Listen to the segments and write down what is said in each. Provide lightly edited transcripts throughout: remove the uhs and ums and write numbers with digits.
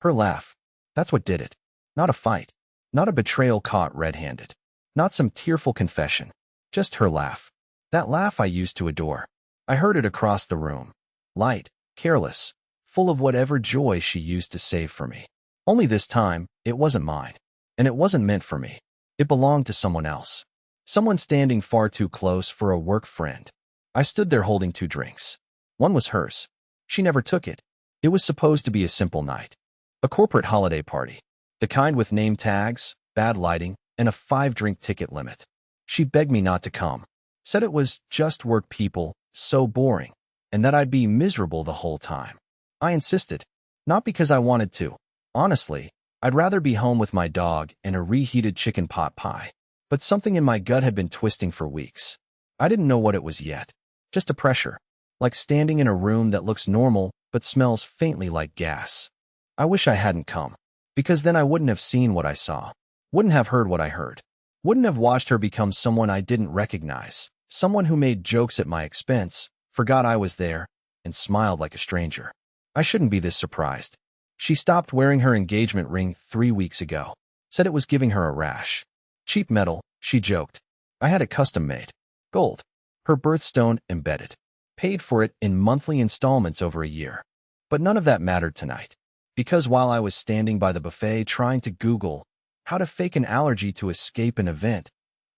Her laugh. That's what did it. Not a fight. Not a betrayal caught red-handed. Not some tearful confession. Just her laugh. That laugh I used to adore. I heard it across the room. Light, careless, full of whatever joy she used to save for me. Only this time, it wasn't mine. And it wasn't meant for me. It belonged to someone else. Someone standing far too close for a work friend. I stood there holding 2 drinks. One was hers. She never took it. It was supposed to be a simple night. A corporate holiday party. The kind with name tags, bad lighting, and a 5-drink ticket limit. She begged me not to come. Said it was just work people, so boring, and that I'd be miserable the whole time. I insisted. Not because I wanted to. Honestly, I'd rather be home with my dog and a reheated chicken pot pie. But something in my gut had been twisting for weeks. I didn't know what it was yet. Just a pressure. Like standing in a room that looks normal but smells faintly like gas. I wish I hadn't come. Because then I wouldn't have seen what I saw. Wouldn't have heard what I heard. Wouldn't have watched her become someone I didn't recognize. Someone who made jokes at my expense, forgot I was there, and smiled like a stranger. I shouldn't be this surprised. She stopped wearing her engagement ring 3 weeks ago. Said it was giving her a rash. Cheap metal, she joked. I had it custom made. Gold. Her birthstone embedded. Paid for it in monthly installments over a year. But none of that mattered tonight. Because while I was standing by the buffet trying to Google how to fake an allergy to escape an event,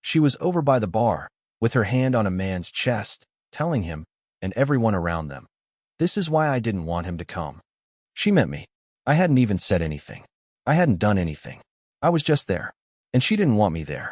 she was over by the bar, with her hand on a man's chest, telling him, and everyone around them, this is why I didn't want him to come. She meant me. I hadn't even said anything. I hadn't done anything. I was just there. And she didn't want me there.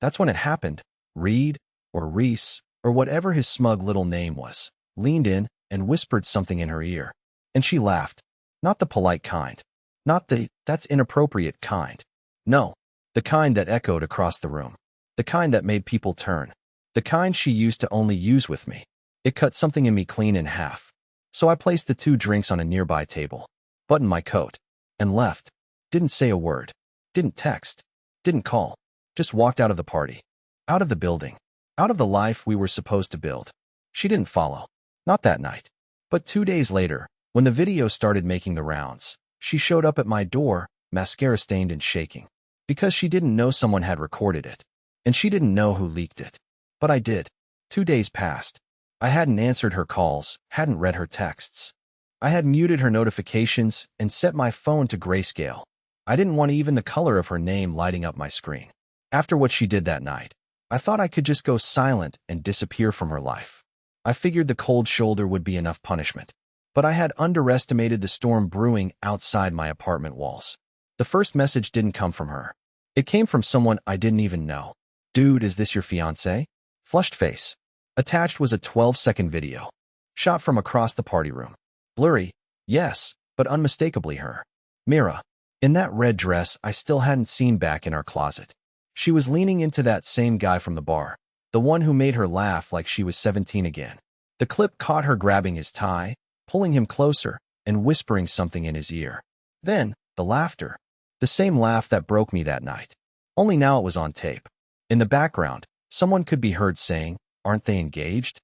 That's when it happened. Reed, or Reese, or whatever his smug little name was, leaned in and whispered something in her ear. And she laughed. Not the polite kind. Not the, that's inappropriate kind. No, the kind that echoed across the room. The kind that made people turn. The kind she used to only use with me. It cut something in me clean in half. So I placed the 2 drinks on a nearby table, buttoned my coat, and left. Didn't say a word. Didn't text. Didn't call. Just walked out of the party. Out of the building. Out of the life we were supposed to build. She didn't follow. Not that night. But 2 days later, when the video started making the rounds, she showed up at my door, mascara-stained and shaking. Because she didn't know someone had recorded it. And she didn't know who leaked it. But I did. 2 days passed. I hadn't answered her calls, hadn't read her texts. I had muted her notifications and set my phone to grayscale. I didn't want even the color of her name lighting up my screen. After what she did that night, I thought I could just go silent and disappear from her life. I figured the cold shoulder would be enough punishment. But I had underestimated the storm brewing outside my apartment walls. The first message didn't come from her. It came from someone I didn't even know. Dude, is this your fiancé? Flushed face. Attached was a 12-second video. Shot from across the party room. Blurry, yes, but unmistakably her. Mira. In that red dress I still hadn't seen back in our closet. She was leaning into that same guy from the bar. The one who made her laugh like she was 17 again. The clip caught her grabbing his tie, pulling him closer, and whispering something in his ear. Then, the laughter. The same laugh that broke me that night. Only now it was on tape. In the background, someone could be heard saying, "Aren't they engaged?"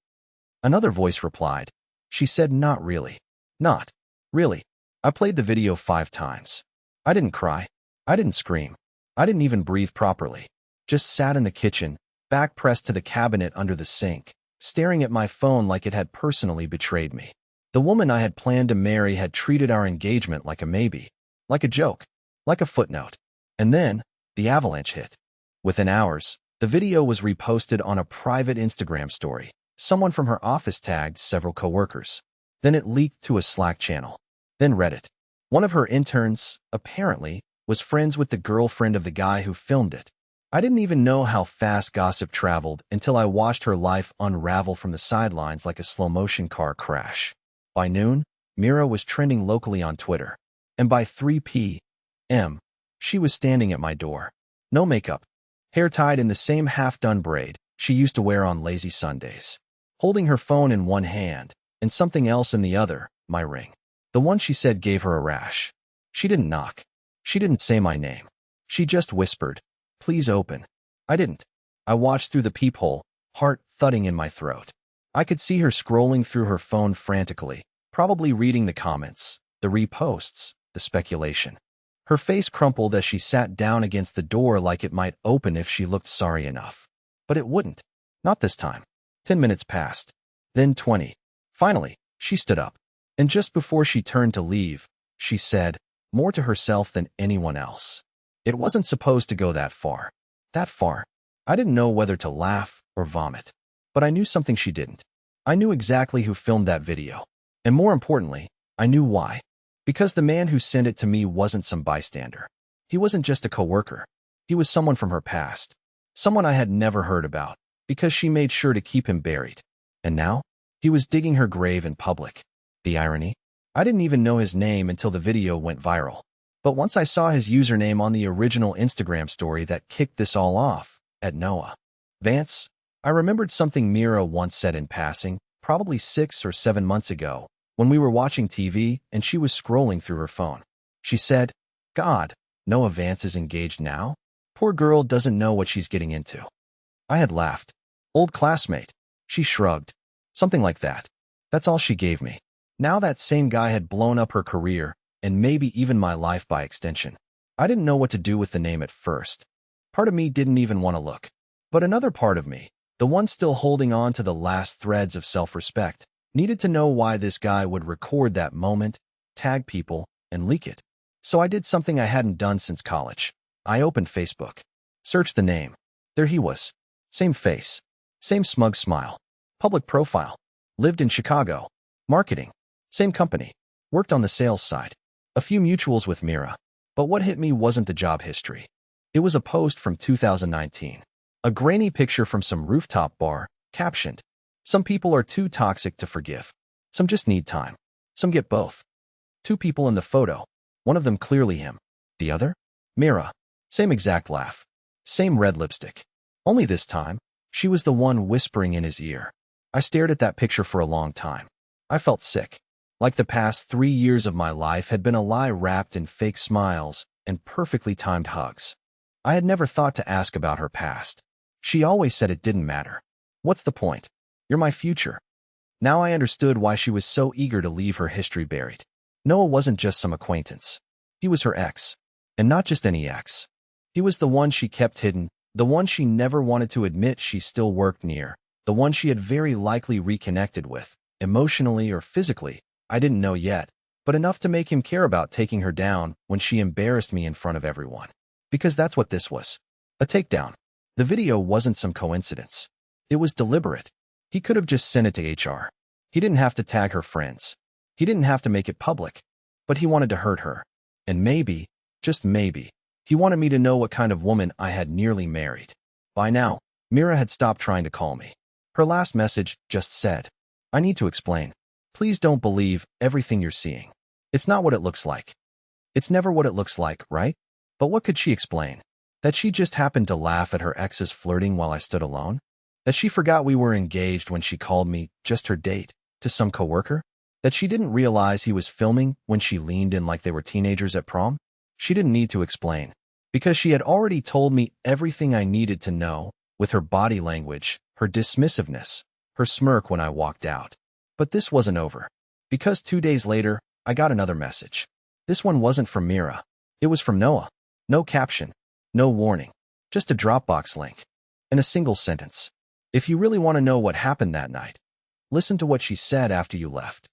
Another voice replied. She said, "Not really. Not really." I played the video 5 times. I didn't cry. I didn't scream. I didn't even breathe properly. Just sat in the kitchen, back pressed to the cabinet under the sink, staring at my phone like it had personally betrayed me. The woman I had planned to marry had treated our engagement like a maybe, like a joke, like a footnote. And then, the avalanche hit. Within hours, the video was reposted on a private Instagram story. Someone from her office tagged several coworkers. Then it leaked to a Slack channel. Then Reddit. One of her interns, apparently, was friends with the girlfriend of the guy who filmed it. I didn't even know how fast gossip traveled until I watched her life unravel from the sidelines like a slow-motion car crash. By noon, Mira was trending locally on Twitter. And by 3 p.m., she was standing at my door. No makeup. Hair tied in the same half-done braid she used to wear on lazy Sundays. Holding her phone in one hand, and something else in the other, my ring. The one she said gave her a rash. She didn't knock. She didn't say my name. She just whispered, "Please open." I didn't. I watched through the peephole, heart thudding in my throat. I could see her scrolling through her phone frantically, probably reading the comments, the reposts, the speculation. Her face crumpled as she sat down against the door like it might open if she looked sorry enough. But it wouldn't. Not this time. 10 minutes passed. Then 20. Finally, she stood up. And just before she turned to leave, she said, more to herself than anyone else. It wasn't supposed to go that far. That far. I didn't know whether to laugh or vomit. But I knew something she didn't. I knew exactly who filmed that video. And more importantly, I knew why. Because the man who sent it to me wasn't some bystander. He wasn't just a coworker. He was someone from her past. Someone I had never heard about, because she made sure to keep him buried. And now, he was digging her grave in public. The irony? I didn't even know his name until the video went viral. But once I saw his username on the original Instagram story that kicked this all off, at Noah Vance, I remembered something Mira once said in passing, probably 6 or 7 months ago, when we were watching TV and she was scrolling through her phone. She said, God, Noah Vance is engaged now? Poor girl doesn't know what she's getting into. I had laughed. Old classmate. She shrugged. Something like that. That's all she gave me. Now that same guy had blown up her career, and maybe even my life by extension. I didn't know what to do with the name at first. Part of me didn't even want to look. But another part of me, the one still holding on to the last threads of self-respect, needed to know why this guy would record that moment, tag people, and leak it. So I did something I hadn't done since college. I opened Facebook. Searched the name. There he was. Same face. Same smug smile. Public profile. Lived in Chicago. Marketing. Same company. Worked on the sales side. A few mutuals with Mira. But what hit me wasn't the job history. It was a post from 2019. A grainy picture from some rooftop bar, captioned, some people are too toxic to forgive. Some just need time. Some get both. 2 people in the photo. One of them clearly him. The other? Mira. Same exact laugh. Same red lipstick. Only this time, she was the one whispering in his ear. I stared at that picture for a long time. I felt sick. Like the past 3 years of my life had been a lie wrapped in fake smiles and perfectly timed hugs. I had never thought to ask about her past. She always said it didn't matter. What's the point? You're my future. Now I understood why she was so eager to leave her history buried. Noah wasn't just some acquaintance. He was her ex. And not just any ex. He was the one she kept hidden, the one she never wanted to admit she still worked near, the one she had very likely reconnected with, emotionally or physically, I didn't know yet, but enough to make him care about taking her down when she embarrassed me in front of everyone. Because that's what this was. A takedown. The video wasn't some coincidence. It was deliberate. He could have just sent it to HR. He didn't have to tag her friends. He didn't have to make it public. But he wanted to hurt her. And maybe, just maybe, he wanted me to know what kind of woman I had nearly married. By now, Mira had stopped trying to call me. Her last message just said, I need to explain. Please don't believe everything you're seeing. It's not what it looks like. It's never what it looks like, right? But what could she explain? That she just happened to laugh at her ex's flirting while I stood alone? That she forgot we were engaged when she called me just her date to some coworker? That she didn't realize he was filming when she leaned in like they were teenagers at prom? She didn't need to explain, because she had already told me everything I needed to know with her body language, her dismissiveness, her smirk when I walked out. But this wasn't over, because 2 days later, I got another message. This one wasn't from Mira. It was from Noah. No caption, no warning, just a Dropbox link, and a single sentence. If you really want to know what happened that night, listen to what she said after you left.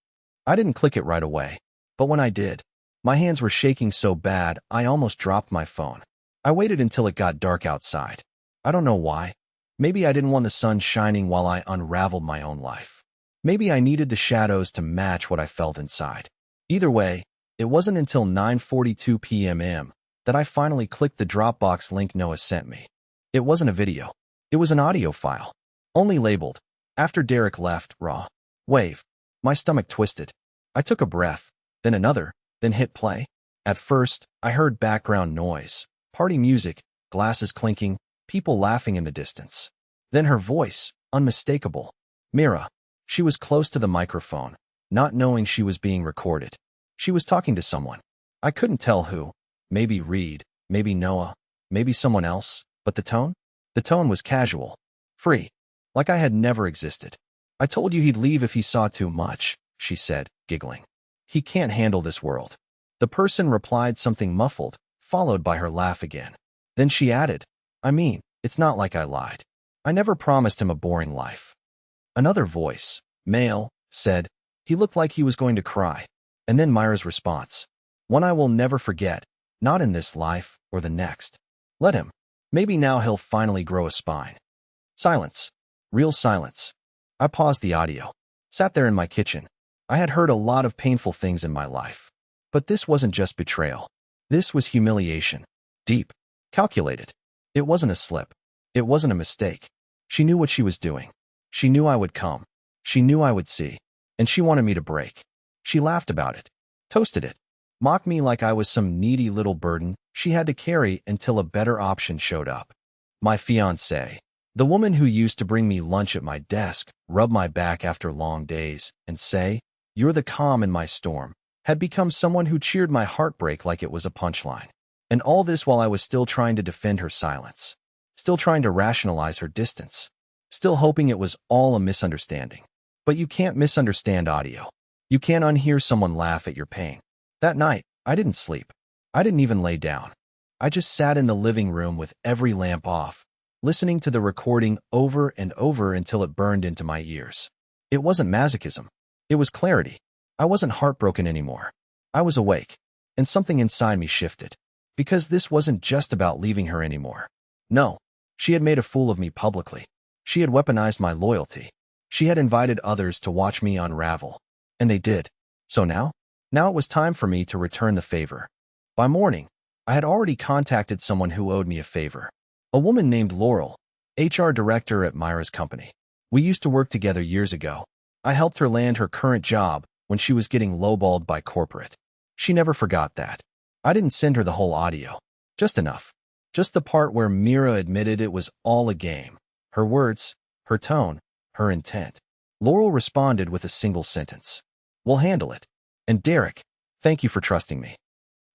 I didn't click it right away, but when I did, my hands were shaking so bad I almost dropped my phone. I waited until it got dark outside. I don't know why. Maybe I didn't want the sun shining while I unraveled my own life. Maybe I needed the shadows to match what I felt inside. Either way, it wasn't until 9:42 p.m. that I finally clicked the Dropbox link Noah sent me. It wasn't a video. It was an audio file. Only labeled, after Derek left, raw. Wave. My stomach twisted. I took a breath, then another, then hit play. At first, I heard background noise, party music, glasses clinking, people laughing in the distance. Then her voice, unmistakable. Mira. She was close to the microphone, not knowing she was being recorded. She was talking to someone. I couldn't tell who. Maybe Reed, maybe Noah, maybe someone else, but the tone? The tone was casual. Free. Like I had never existed. I told you he'd leave if he saw too much, she said, giggling. He can't handle this world. The person replied something muffled, followed by her laugh again. Then she added, I mean, it's not like I lied. I never promised him a boring life. Another voice, male, said, he looked like he was going to cry. And then Myra's response, one I will never forget, not in this life or the next. Let him. Maybe now he'll finally grow a spine. Silence. Real silence. I paused the audio. Sat there in my kitchen. I had heard a lot of painful things in my life. But this wasn't just betrayal. This was humiliation. Deep. Calculated. It wasn't a slip. It wasn't a mistake. She knew what she was doing. She knew I would come. She knew I would see. And she wanted me to break. She laughed about it. Toasted it. Mocked me like I was some needy little burden she had to carry until a better option showed up. My fiancée. The woman who used to bring me lunch at my desk, rub my back after long days, and say, you're the calm in my storm, had become someone who cheered my heartbreak like it was a punchline. And all this while I was still trying to defend her silence. Still trying to rationalize her distance. Still hoping it was all a misunderstanding. But you can't misunderstand audio. You can't unhear someone laugh at your pain. That night, I didn't sleep. I didn't even lay down. I just sat in the living room with every lamp off, listening to the recording over and over until it burned into my ears. It wasn't masochism. It was clarity. I wasn't heartbroken anymore. I was awake, and something inside me shifted. Because this wasn't just about leaving her anymore. No, she had made a fool of me publicly. She had weaponized my loyalty. She had invited others to watch me unravel. And they did. So now it was time for me to return the favor. By morning, I had already contacted someone who owed me a favor. A woman named Laurel, HR director at Myra's company. We used to work together years ago. I helped her land her current job when she was getting lowballed by corporate. She never forgot that. I didn't send her the whole audio. Just enough. Just the part where Myra admitted it was all a game. Her words, her tone, her intent. Laurel responded with a single sentence. We'll handle it. And Derek, thank you for trusting me.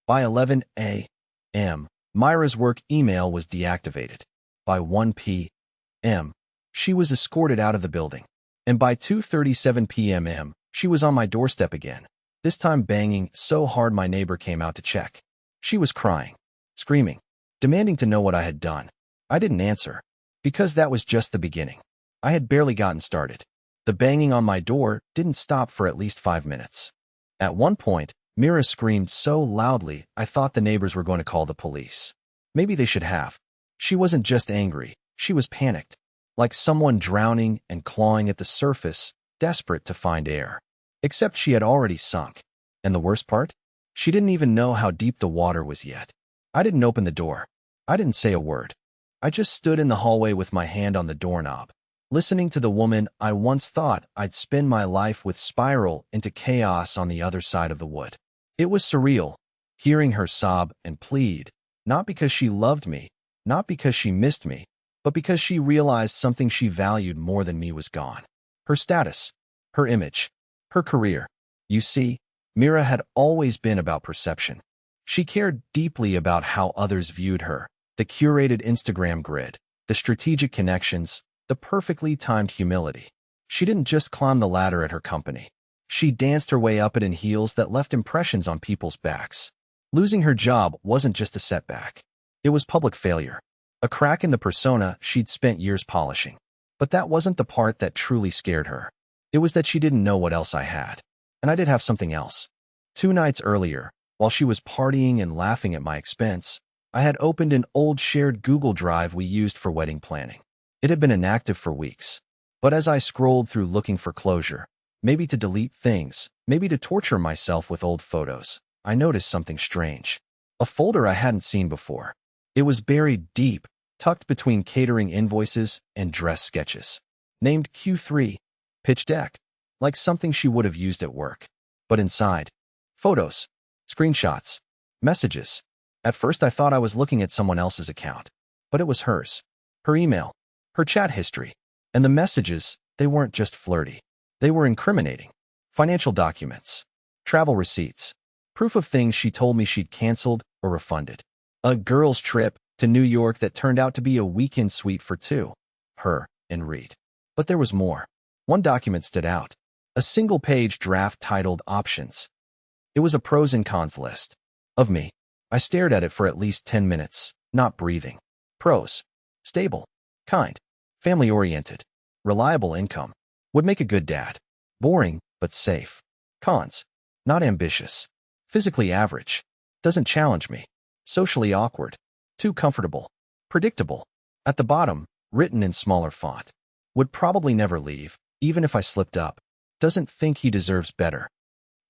By 11 a.m., Myra's work email was deactivated. By 1 p.m., she was escorted out of the building. And by 2:37 p.m., she was on my doorstep again, this time banging so hard my neighbor came out to check. She was crying, screaming, demanding to know what I had done. I didn't answer, because that was just the beginning. I had barely gotten started. The banging on my door didn't stop for at least 5 minutes. At one point, Myra screamed so loudly I thought the neighbors were going to call the police. Maybe they should have. She wasn't just angry, she was panicked, like someone drowning and clawing at the surface, desperate to find air. Except she had already sunk. And the worst part? She didn't even know how deep the water was yet. I didn't open the door. I didn't say a word. I just stood in the hallway with my hand on the doorknob, listening to the woman I once thought I'd spend my life with spiral into chaos on the other side of the wood. It was surreal, hearing her sob and plead, not because she loved me, not because she missed me, but because she realized something she valued more than me was gone. Her status, her image, her career. You see, Myra had always been about perception. She cared deeply about how others viewed her, the curated Instagram grid, the strategic connections, the perfectly timed humility. She didn't just climb the ladder at her company. She danced her way up it in heels that left impressions on people's backs. Losing her job wasn't just a setback. It was public failure, a crack in the persona she'd spent years polishing. But that wasn't the part that truly scared her. It was that she didn't know what else I had. And I did have something else. 2 nights earlier, while she was partying and laughing at my expense, I had opened an old shared Google Drive we used for wedding planning. It had been inactive for weeks. But as I scrolled through looking for closure, maybe to delete things, maybe to torture myself with old photos, I noticed something strange. A folder I hadn't seen before. It was buried deep, tucked between catering invoices and dress sketches. Named Q3, pitch deck, like something she would have used at work. But inside, photos, screenshots, messages. At first I thought I was looking at someone else's account, but it was hers. Her email, her chat history, and the messages, they weren't just flirty. They were incriminating. Financial documents, travel receipts, proof of things she told me she'd canceled or refunded. A girl's trip to New York that turned out to be a weekend suite for 2, her and Reed. But there was more. One document stood out. A single-page draft titled Options. It was a pros and cons list. Of me. I stared at it for at least 10 minutes, not breathing. Pros. Stable. Kind. Family-oriented. Reliable income. Would make a good dad. Boring, but safe. Cons. Not ambitious. Physically average. Doesn't challenge me. Socially awkward. Too comfortable. Predictable. At the bottom, written in smaller font. Would probably never leave, even if I slipped up. Doesn't think he deserves better.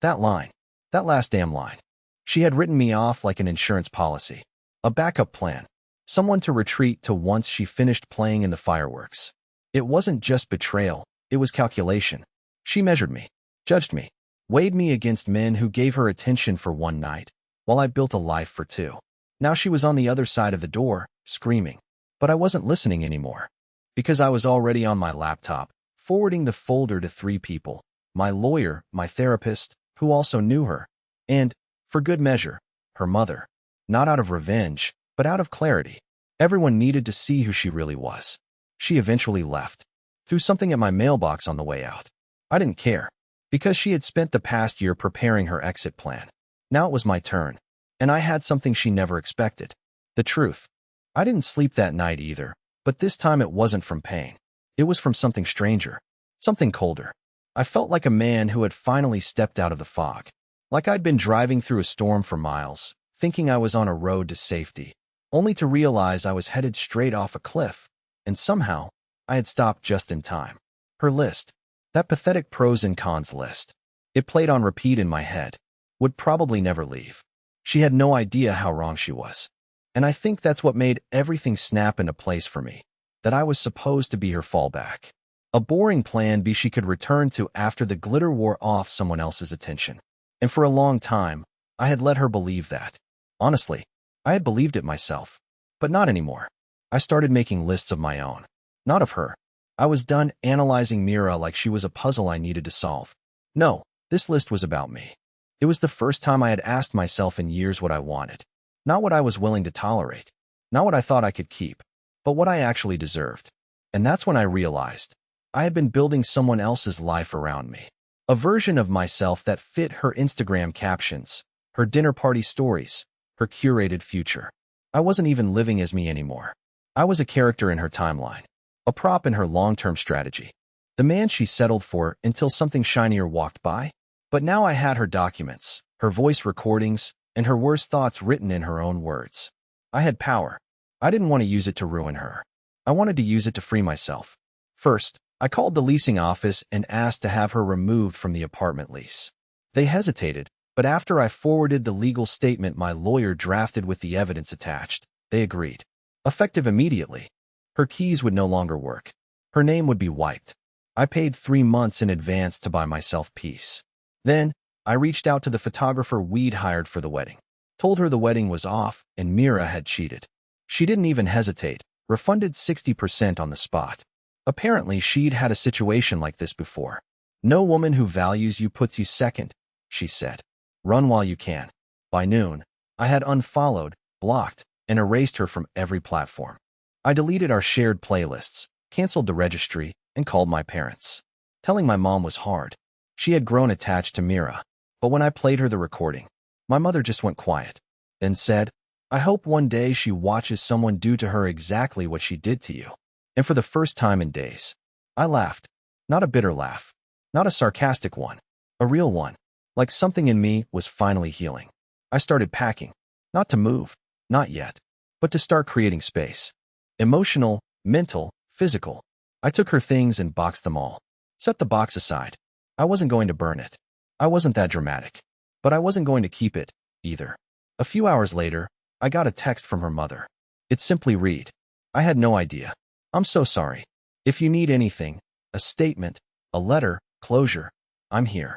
That line. That last damn line. She had written me off like an insurance policy. A backup plan. Someone to retreat to once she finished playing in the fireworks. It wasn't just betrayal, it was calculation. She measured me, judged me, weighed me against men who gave her attention for one night, while I built a life for two. Now she was on the other side of the door, screaming. But I wasn't listening anymore. Because I was already on my laptop, forwarding the folder to 3 people. My lawyer, my therapist, who also knew her, and, for good measure, her mother. Not out of revenge, but out of clarity. Everyone needed to see who she really was. She eventually left. Threw something at my mailbox on the way out. I didn't care, because she had spent the past year preparing her exit plan. Now it was my turn, and I had something she never expected. The truth. I didn't sleep that night either, but this time it wasn't from pain. It was from something stranger, something colder. I felt like a man who had finally stepped out of the fog. Like I'd been driving through a storm for miles, thinking I was on a road to safety, only to realize I was headed straight off a cliff, and somehow, I had stopped just in time. Her list. That pathetic pros and cons list. It played on repeat in my head. Would probably never leave. She had no idea how wrong she was. And I think that's what made everything snap into place for me. That I was supposed to be her fallback. A boring plan B she could return to after the glitter wore off someone else's attention. And for a long time, I had let her believe that. Honestly, I had believed it myself. But not anymore. I started making lists of my own. Not of her. I was done analyzing Mira like she was a puzzle I needed to solve. No, this list was about me. It was the first time I had asked myself in years what I wanted. Not what I was willing to tolerate. Not what I thought I could keep. But what I actually deserved. And that's when I realized I had been building someone else's life around me. A version of myself that fit her Instagram captions, her dinner party stories, her curated future. I wasn't even living as me anymore. I was a character in her timeline. A prop in her long-term strategy. The man she settled for until something shinier walked by. But now I had her documents, her voice recordings, and her worst thoughts written in her own words. I had power. I didn't want to use it to ruin her. I wanted to use it to free myself. First, I called the leasing office and asked to have her removed from the apartment lease. They hesitated, but after I forwarded the legal statement my lawyer drafted with the evidence attached, they agreed. Effective immediately. Her keys would no longer work. Her name would be wiped. I paid 3 months in advance to buy myself peace. Then, I reached out to the photographer we'd hired for the wedding. Told her the wedding was off and Mira had cheated. She didn't even hesitate, refunded 60% on the spot. Apparently, she'd had a situation like this before. No woman who values you puts you second, she said. Run while you can. By noon, I had unfollowed, blocked, and erased her from every platform. I deleted our shared playlists, canceled the registry, and called my parents. Telling my mom was hard. She had grown attached to Mira, but when I played her the recording, my mother just went quiet, then said, I hope one day she watches someone do to her exactly what she did to you. And for the first time in days, I laughed. Not a bitter laugh. Not a sarcastic one. A real one. Like something in me was finally healing. I started packing. Not to move. Not yet. But to start creating space. Emotional, mental, physical. I took her things and boxed them all. Set the box aside. I wasn't going to burn it. I wasn't that dramatic. But I wasn't going to keep it, either. A few hours later, I got a text from her mother. It simply read, I had no idea. I'm so sorry. If you need anything, a statement, a letter, closure, I'm here.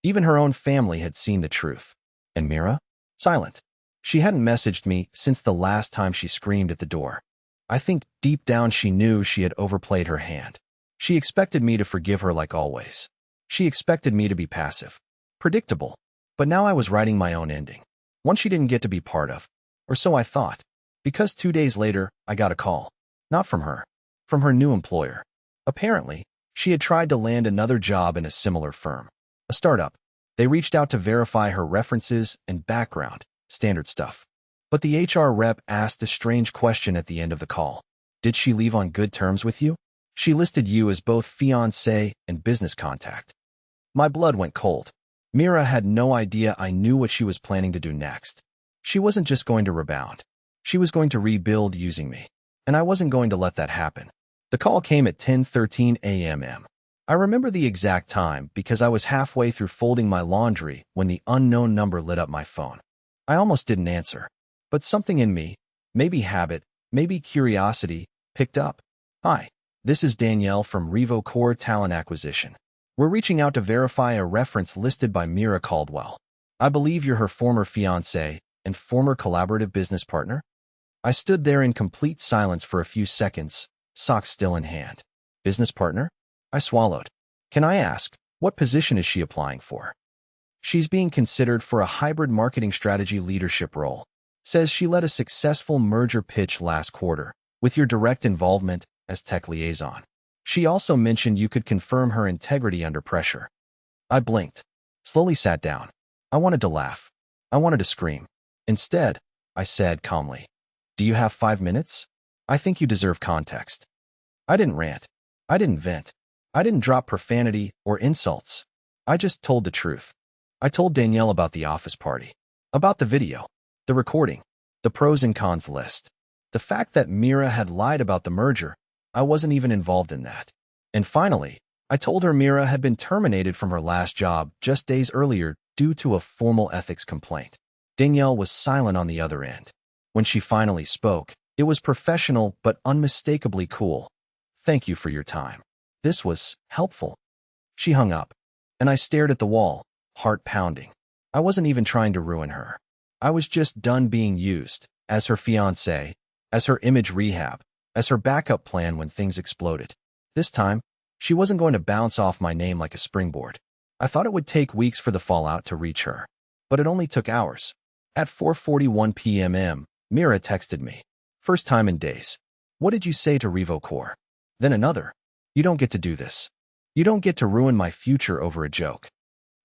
Even her own family had seen the truth. And Mira? Silent. She hadn't messaged me since the last time she screamed at the door. I think deep down she knew she had overplayed her hand. She expected me to forgive her like always. She expected me to be passive. Predictable. But now I was writing my own ending. One she didn't get to be part of. Or so I thought. Because 2 days later, I got a call. Not from her. From her new employer. Apparently, she had tried to land another job in a similar firm. A startup. They reached out to verify her references and background, standard stuff. But the HR rep asked a strange question at the end of the call. Did she leave on good terms with you? She listed you as both fiancé and business contact. My blood went cold. Mira had no idea I knew what she was planning to do next. She wasn't just going to rebound. She was going to rebuild using me. And I wasn't going to let that happen. The call came at 10:13 a.m. I remember the exact time because I was halfway through folding my laundry when the unknown number lit up my phone. I almost didn't answer. But something in me, maybe habit, maybe curiosity, picked up. Hi, this is Danielle from RevoCore Talent Acquisition. We're reaching out to verify a reference listed by Mira Caldwell. I believe you're her former fiancé and former collaborative business partner? I stood there in complete silence for a few seconds, sock still in hand. Business partner? I swallowed. Can I ask, what position is she applying for? She's being considered for a hybrid marketing strategy leadership role. Says she led a successful merger pitch last quarter, with your direct involvement as tech liaison. She also mentioned you could confirm her integrity under pressure. I blinked, slowly sat down. I wanted to laugh. I wanted to scream. Instead, I said calmly, do you have 5 minutes? I think you deserve context. I didn't rant. I didn't vent. I didn't drop profanity or insults. I just told the truth. I told Danielle about the office party, about the video, the recording, the pros and cons list, the fact that Mira had lied about the merger. I wasn't even involved in that. And finally, I told her Mira had been terminated from her last job just days earlier due to a formal ethics complaint. Danielle was silent on the other end. When she finally spoke, it was professional but unmistakably cool. Thank you for your time. This was helpful. She hung up, and I stared at the wall, heart pounding. I wasn't even trying to ruin her. I was just done being used, as her fiancé, as her image rehab, as her backup plan when things exploded. This time, she wasn't going to bounce off my name like a springboard. I thought it would take weeks for the fallout to reach her, but it only took hours. At 4:41 p.m. Mira texted me. First time in days. What did you say to RevoCore? Then another. You don't get to do this. You don't get to ruin my future over a joke.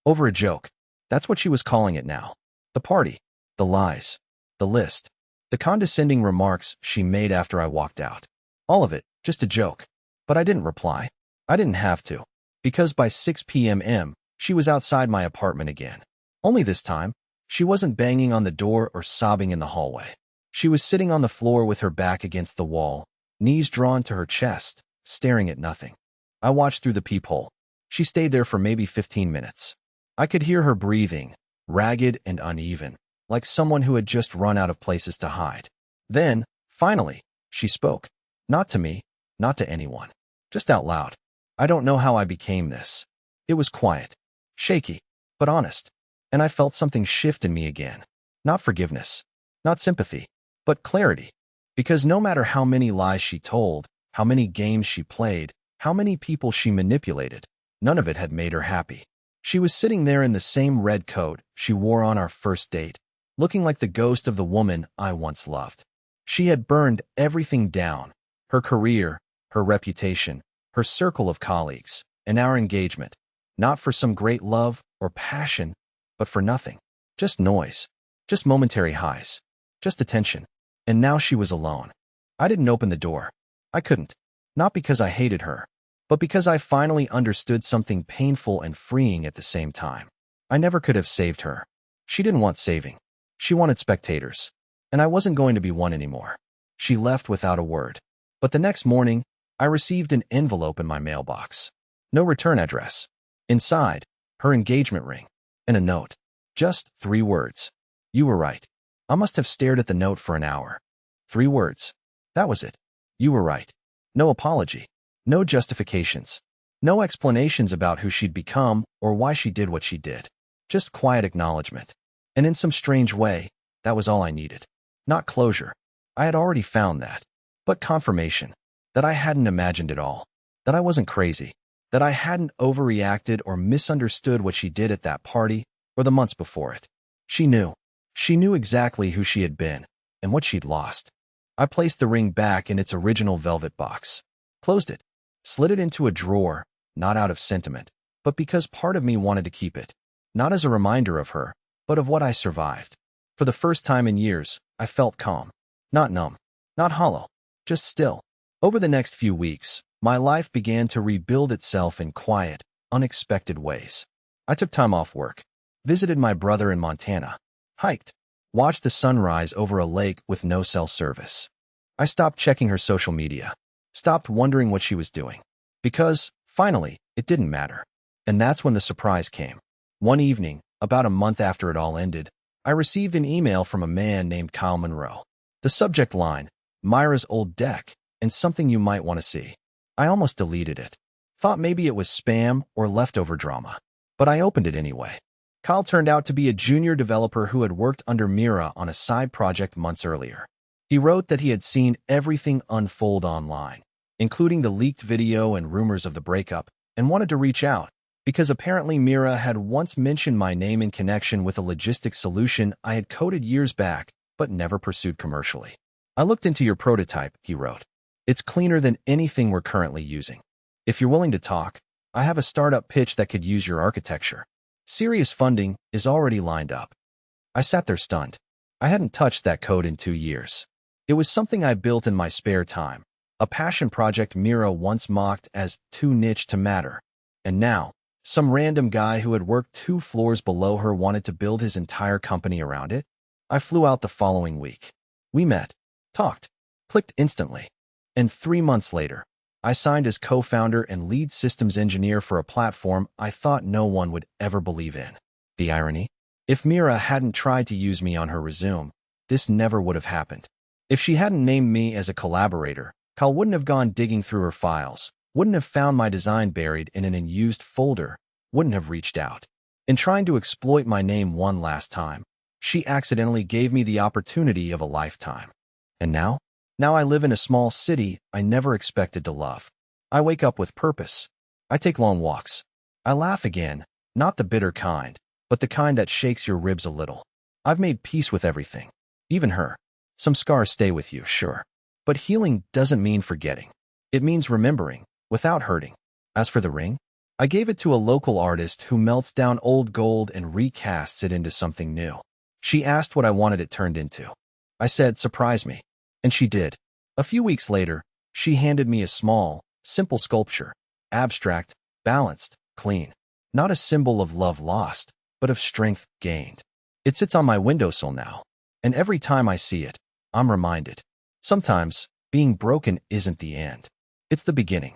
Over a joke. That's what she was calling it now. The party. The lies. The list. The condescending remarks she made after I walked out. All of it, just a joke. But I didn't reply. I didn't have to. Because by 6 p.m. she was outside my apartment again. Only this time, she wasn't banging on the door or sobbing in the hallway. She was sitting on the floor with her back against the wall, knees drawn to her chest, staring at nothing. I watched through the peephole. She stayed there for maybe 15 minutes. I could hear her breathing, ragged and uneven, like someone who had just run out of places to hide. Then, finally, she spoke. Not to me, not to anyone. Just out loud. I don't know how I became this. It was quiet, shaky, but honest. And I felt something shift in me again. Not forgiveness, not sympathy, but clarity. Because no matter how many lies she told, how many games she played, how many people she manipulated, none of it had made her happy. She was sitting there in the same red coat she wore on our first date, looking like the ghost of the woman I once loved. She had burned everything down, her career, her reputation, her circle of colleagues, and our engagement, not for some great love or passion, but for nothing. Just noise, just momentary highs, just attention. And now she was alone. I didn't open the door. I couldn't. Not because I hated her, but because I finally understood something painful and freeing at the same time. I never could have saved her. She didn't want saving. She wanted spectators. And I wasn't going to be one anymore. She left without a word. But the next morning, I received an envelope in my mailbox. No return address. Inside, her engagement ring. And a note. Just 3 words. You were right. I must have stared at the note for an hour. 3 words. That was it. You were right. No apology. No justifications. No explanations about who she'd become or why she did what she did. Just quiet acknowledgement. And in some strange way, that was all I needed. Not closure. I had already found that. But confirmation. That I hadn't imagined it all. That I wasn't crazy. That I hadn't overreacted or misunderstood what she did at that party or the months before it. She knew. She knew exactly who she had been and what she'd lost. I placed the ring back in its original velvet box, closed it, slid it into a drawer, not out of sentiment, but because part of me wanted to keep it. not as a reminder of her, but of what I survived. For the first time in years, I felt calm. Not numb, not hollow, just still. Over the next few weeks, my life began to rebuild itself in quiet, unexpected ways. I took time off work, visited my brother in Montana, hiked, watched the sunrise over a lake with no cell service. I stopped checking her social media, stopped wondering what she was doing. Because, finally, it didn't matter. And that's when the surprise came. One evening, about a month after it all ended, I received an email from a man named Kyle Monroe. The subject line, Myra's old deck, and something you might want to see. I almost deleted it. Thought maybe it was spam or leftover drama. But I opened it anyway. Kyle turned out to be a junior developer who had worked under Mira on a side project months earlier. He wrote that he had seen everything unfold online, including the leaked video and rumors of the breakup, and wanted to reach out, because apparently Mira had once mentioned my name in connection with a logistics solution I had coded years back, but never pursued commercially. I looked into your prototype, he wrote. It's cleaner than anything we're currently using. If you're willing to talk, I have a startup pitch that could use your architecture. Serious funding is already lined up. I sat there stunned. I hadn't touched that code in 2 years. It was something I built in my spare time, a passion project Mira once mocked as too niche to matter. And now, some random guy who had worked 2 floors below her wanted to build his entire company around it. I flew out the following week. We met, talked, clicked instantly. And 3 months later, I signed as co-founder and lead systems engineer for a platform I thought no one would ever believe in. The irony? If Mira hadn't tried to use me on her resume, this never would have happened. If she hadn't named me as a collaborator, Kyle wouldn't have gone digging through her files, wouldn't have found my design buried in an unused folder, wouldn't have reached out. In trying to exploit my name one last time, she accidentally gave me the opportunity of a lifetime. And now? Now I live in a small city I never expected to love. I wake up with purpose. I take long walks. I laugh again, not the bitter kind, but the kind that shakes your ribs a little. I've made peace with everything, even her. Some scars stay with you, sure. But healing doesn't mean forgetting. It means remembering, without hurting. As for the ring, I gave it to a local artist who melts down old gold and recasts it into something new. She asked what I wanted it turned into. I said, surprise me. And she did. A few weeks later, she handed me a small, simple sculpture. Abstract, balanced, clean. Not a symbol of love lost, but of strength gained. It sits on my windowsill now. And every time I see it, I'm reminded. Sometimes, being broken isn't the end. It's the beginning.